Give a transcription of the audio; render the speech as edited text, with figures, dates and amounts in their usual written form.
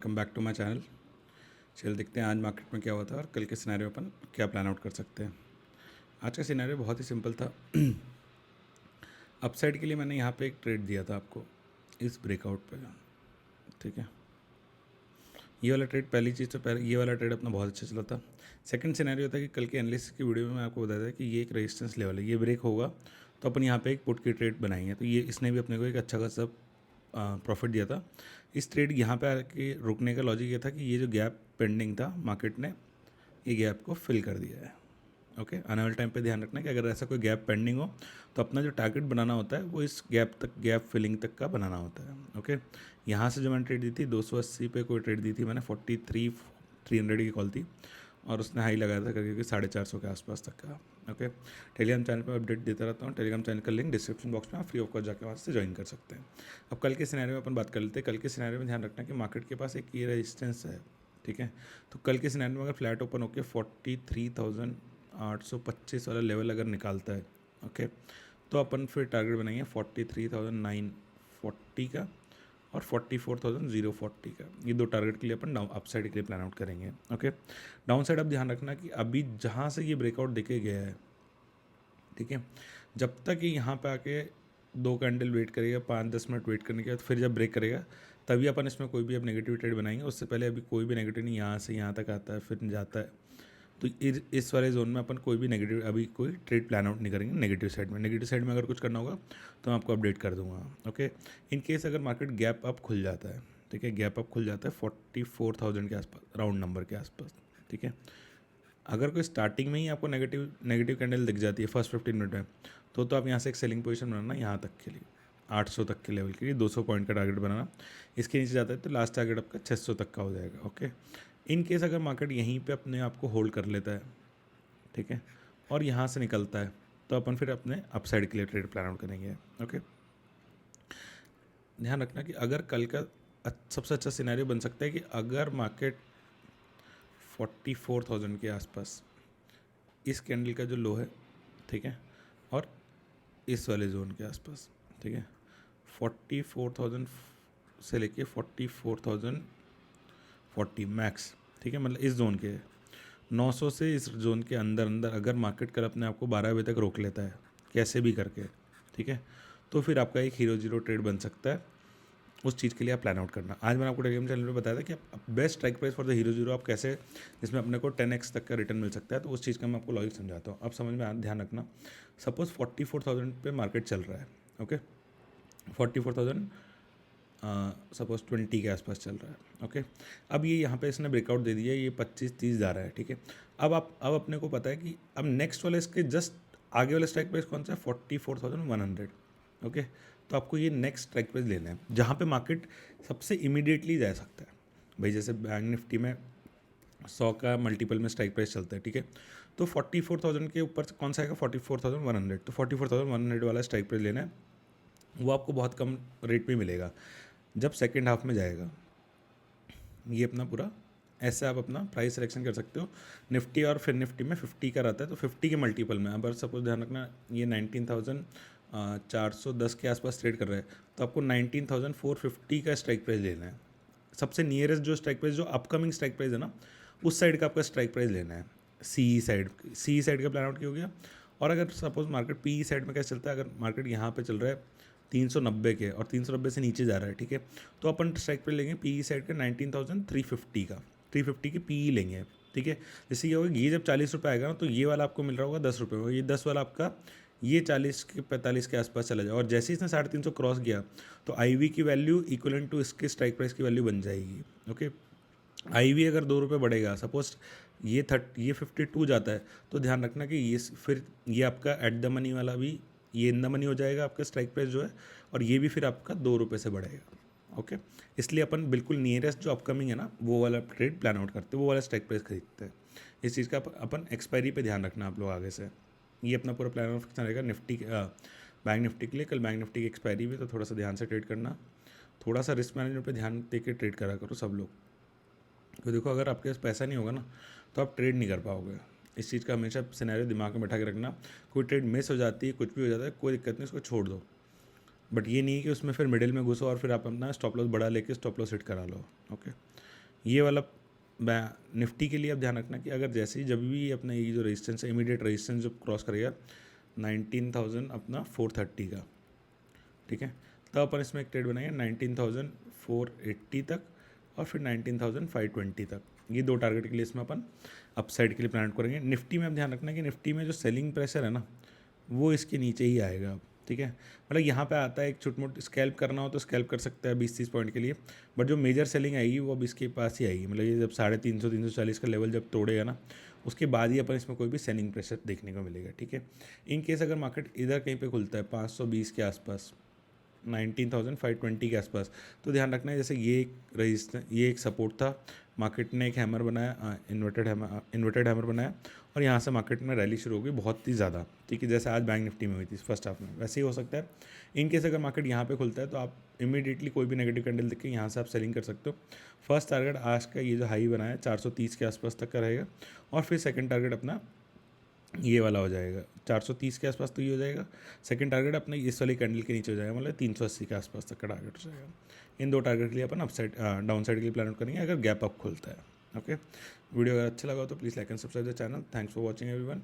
Come back to my channel. चल देखते हैं आज मार्केट में क्या हुआ था और कल के सिनेरियो अपन क्या प्लान आउट कर सकते हैं। आज का सिनेरियो बहुत ही सिंपल था। अपसाइड के लिए मैंने यहाँ पे एक ट्रेड दिया था आपको इस ब्रेकआउट पे, ठीक है। ये वाला ट्रेड पहली चीज़ तो पहले ये वाला ट्रेड अपना बहुत अच्छा चला था। सेकंड सिनेरियो था कि कल के एनालिस्ट की वीडियो में मैं आपको बताया था कि ये एक रेजिस्टेंस लेवल है, ये ब्रेक होगा तो अपन यहाँ पे एक पुट की ट्रेड बनाएंगे। तो ये इसने भी अपने को एक अच्छा खासा प्रॉफिट दिया था। इस ट्रेड यहाँ पे आके रुकने का लॉजिक ये था कि ये जो गैप पेंडिंग था मार्केट ने ये गैप को फिल कर दिया है। ओके, आने वाले टाइम पे ध्यान रखना कि अगर ऐसा कोई गैप पेंडिंग हो तो अपना जो टारगेट बनाना होता है वो इस गैप फिलिंग तक का बनाना होता है। ओके, यहाँ से जो मैंने ट्रेड दी थी 280 पे कोई ट्रेड दी थी मैंने, 43,300 की कॉल थी और उसने हाई लगाया था करके 450 के आसपास तक का। ओके, टेलीग्राम चैनल पर अपडेट देता रहता हूँ। टेलीग्राम चैनल का लिंक डिस्क्रिप्शन बॉक्स में आप फ्री ऑफ कॉस्ट जाकर वहाँ से ज्वाइन कर सकते हैं। अब कल के सिनेरियो में अपन बात कर लेते हैं। कल के सिनेरियो में ध्यान रखना कि मार्केट के पास एक ये रेजिस्टेंस है, ठीक है। तो कल के सिनेरियो में अगर फ्लैट ओपन होकर 43,825 वाला लेवल अगर निकालता है, ओके, तो अपन फिर टारगेट बनाएंगे 43,940 का और 44,040 का। ये दो टारगेट के लिए अपन डाउन अपसाइड के लिए प्लान आउट करेंगे। ओके, डाउन साइड अब ध्यान रखना कि अभी जहाँ से ये ब्रेकआउट देखे गया है, ठीक है, जब तक ये यहाँ पे आके 2 कैंडल वेट करेगा, 5-10 मिनट वेट करने के बाद फिर जब ब्रेक करेगा तभी अपन इसमें कोई भी अब नेगेटिव ट्रेड बनाएंगे। उससे पहले अभी कोई भी नेगेटिव नहीं, यहाँ से यहाँ तक आता है फिर जाता है। तो इस वाले जोन में अपन कोई भी नेगेटिव अभी कोई ट्रेड प्लान आउट नहीं करेंगे। नेगेटिव साइड में अगर कुछ करना होगा तो मैं आपको अपडेट कर दूंगा। ओके, इन केस अगर मार्केट गैप अप खुल जाता है, ठीक है, गैप अप खुल जाता है 44,000 के आसपास, राउंड नंबर के आसपास, ठीक है। अगर कोई स्टार्टिंग में ही आपको नेगेटिव नेगेटिव कैंडल दिख जाती है फर्स्ट 15 मिनट में, तो आप यहाँ से एक सेलिंग पोजीशन बनाना यहाँ तक के लिए, 800 तक के लेवल के लिए 200 पॉइंट का टारगेट बनाना। इसके नीचे जाता है तो लास्ट टारगेट आपका 600 तक का हो जाएगा। ओके, इन केस अगर मार्केट यहीं पे अपने आप को होल्ड कर लेता है, ठीक है, और यहाँ से निकलता है तो अपन फिर अपने अपसाइड के लिए ट्रेड प्लान आउट करेंगे। ओके, ध्यान रखना कि अगर कल का सबसे अच्छा सिनेरियो बन सकता है कि अगर मार्केट 44,000 के आसपास इस कैंडल का जो लो है, ठीक है, और इस वाले जोन के आसपास, ठीक है, 44,000 से लेके 44,040 मैक्स, ठीक है, मतलब इस जोन के 900 से इस जोन के अंदर अंदर अगर मार्केट कल अपने आप को 12 बजे तक रोक लेता है कैसे भी करके, ठीक है, तो फिर आपका एक हीरो जीरो ट्रेड बन सकता है। उस चीज़ के लिए आप प्लान आउट करना। आज मैंने आपको टेलीग्राम चैनल पे बताया था कि आप best strike price for the hero zero आप कैसे, जिसमें अपने को 10x तक का रिटर्न मिल सकता है, तो उस चीज़ का मैं आपको लॉजिक समझाता हूँ। आप समझ में ध्यान रखना। सपोज 44,000 पे मार्केट चल रहा है, ओके, 44,000 सपोज 20 के आसपास चल रहा है। ओके, अब ये यहाँ पे इसने ब्रेकआउट दे दिया, ये 25-30 जा रहा है, ठीक है। अब अपने को पता है कि अब नेक्स्ट वाले इसके जस्ट आगे वाला स्ट्राइक प्राइस कौन सा है, 44,100। ओके, तो आपको ये नेक्स्ट स्ट्राइक प्राइस लेना है जहाँ पे मार्केट सबसे इमीडिएटली जा सकता है। भाई जैसे बैंक निफ्टी में 100 का मल्टीपल में स्ट्राइक प्राइस चलता है, ठीक है, तो 44,000 के ऊपर कौन सा आएगा, 44,100। तो 44,100 वाला स्ट्राइक प्राइस लेना है, वो आपको बहुत कम रेट पे मिलेगा जब सेकेंड हाफ में जाएगा। ये अपना पूरा ऐसे आप अपना प्राइस सिलेक्शन कर सकते हो। निफ्टी और फिर निफ्टी में 50 का रहता है, तो 50 के मल्टीपल में अगर सपोज ध्यान रखना ये 19,410 के आसपास ट्रेड कर रहा है, तो आपको 19,450 का स्ट्राइक प्राइस लेना है। सबसे नियरेस्ट जो स्ट्राइक प्राइस, जो अपकमिंग स्ट्राइक प्राइस है ना, उस साइड का आपका स्ट्राइक प्राइस लेना है। सी साइड का प्लान आउट हो गया। और अगर सपोज मार्केट पी साइड में कैसे चलता है, अगर मार्केट यहाँ पे चल रहा है 390 के और 390 से नीचे जा रहा है, ठीक है, तो अपन स्ट्राइक पे लेंगे पी साइड का 19,350 का, 350 की पी लेंगे, ठीक है। जैसे ये होगा, ये जब 40 रुपये आएगा ना, तो ये वाला आपको मिल रहा होगा 10 रुपये में, ये 10 वाला आपका ये 40 के 45 के आसपास चला जाए। और जैसे ही इसने 350 क्रॉस किया तो आई की वैल्यू इक्वलेंट टू इसके स्ट्राइक प्राइस की वैल्यू बन जाएगी। ओके, आई अगर 2 रुपये बढ़ेगा, सपोज ये 52 जाता है, तो ध्यान रखना कि ये फिर ये आपका एट द मनी वाला भी ये इन द मनी हो जाएगा आपका स्ट्राइक प्राइस जो है, और ये भी फिर आपका 2 रुपये से बढ़ेगा। ओके, इसलिए अपन बिल्कुल नियरेस्ट जो अपकमिंग है ना वो वाला ट्रेड प्लान आउट करते हैं, वो वाला स्ट्राइक प्राइस खरीदते हैं। इस चीज़ का अपन एक्सपायरी पे ध्यान रखना आप लोग आगे से। ये अपना पूरा प्लान ऑफ एक्शन रहेगा निफ्टी बैंक निफ्टी के लिए। कल बैंक निफ्टी की एक्सपायरी भी, तो थोड़ा सा ध्यान से ट्रेड करना, थोड़ा सा रिस्क मैनेजमेंट पे ध्यान दे के ट्रेड करा करो सब लोग। तो देखो, अगर आपके पास पैसा नहीं होगा ना तो आप ट्रेड नहीं कर पाओगे। इस चीज़ का हमेशा सिनेरियो दिमाग में बैठा के रखना। कोई ट्रेड मिस हो जाती है, कुछ भी हो जाता है, कोई दिक्कत नहीं, उसको छोड़ दो। बट ये नहीं कि उसमें फिर मिडिल में घुसो और फिर आप अपना स्टॉप लॉस बढ़ा लेके स्टॉप लॉस हिट करा लो। ओके, ये वाला निफ्टी के लिए अब ध्यान रखना कि अगर जैसे ही जब भी अपना ये जो रेजिस्टेंस है, इमीडिएट रेजिस्टेंस जब क्रॉस करेगा 19,000 अपना 430 का, ठीक है, तब अपन इसमें एक ट्रेड बनाएंगे 19,480 तक और फिर 19,520 तक। ये दो टारगेट के लिए इसमें अपन अपसाइड के लिए प्लान करेंगे। निफ्टी में अब ध्यान रखना कि निफ्टी में जो सेलिंग प्रेशर है ना वो इसके नीचे ही आएगा, ठीक है। मतलब यहाँ पे आता है एक छोट मोट स्कैल्प करना हो तो स्कैल्प कर सकता है 20-30 पॉइंट के लिए, बट जो मेजर सेलिंग आएगी वो अब इसके पास ही आएगी। मतलब ये जब 350-340 का लेवल जब तोड़ेगा ना उसके बाद ही अपन इसमें कोई भी सेलिंग प्रेशर देखने को मिलेगा, ठीक है। इन केस अगर मार्केट इधर कहीं पे खुलता है 520 के आसपास, 19,520 के आसपास, तो ध्यान रखना है जैसे ये एक रजिस्टर, ये एक सपोर्ट था, मार्केट ने एक हैमर बनाया, इन्वर्टेड हैमर बनाया और यहाँ से मार्केट में रैली शुरू हो गई बहुत ही ज़्यादा, ठीक है, जैसे आज बैंक निफ्टी में हुई थी फर्स्ट हाफ में, वैसे ही हो सकता है। इन केस अगर मार्केट यहाँ पे खुलता है तो आप इमीडिएटली कोई भी नेगेटिव कैंडल देख के यहाँ से आप सेलिंग कर सकते हो। फर्स्ट टारगेट आज का ये जो हाई बनाया 430 के आसपास तक का रहेगा और फिर सेकंड टारगेट अपना ये वाला हो जाएगा 430 के आसपास, तो ये हो जाएगा सेकंड टारगेट अपने इस वाली कैंडल के नीचे हो जाएगा, मतलब 380 के आसपास तक का टारगेट हो जाएगा। इन दो टारगेट के लिए अपन अपसाइड डाउन साइड के लिए प्लान आउट करेंगे अगर गैप अप खुलता है। ओके, वीडियो अगर अच्छा लगा हो तो please like and subscribe the channel. Thanks for watching everyone.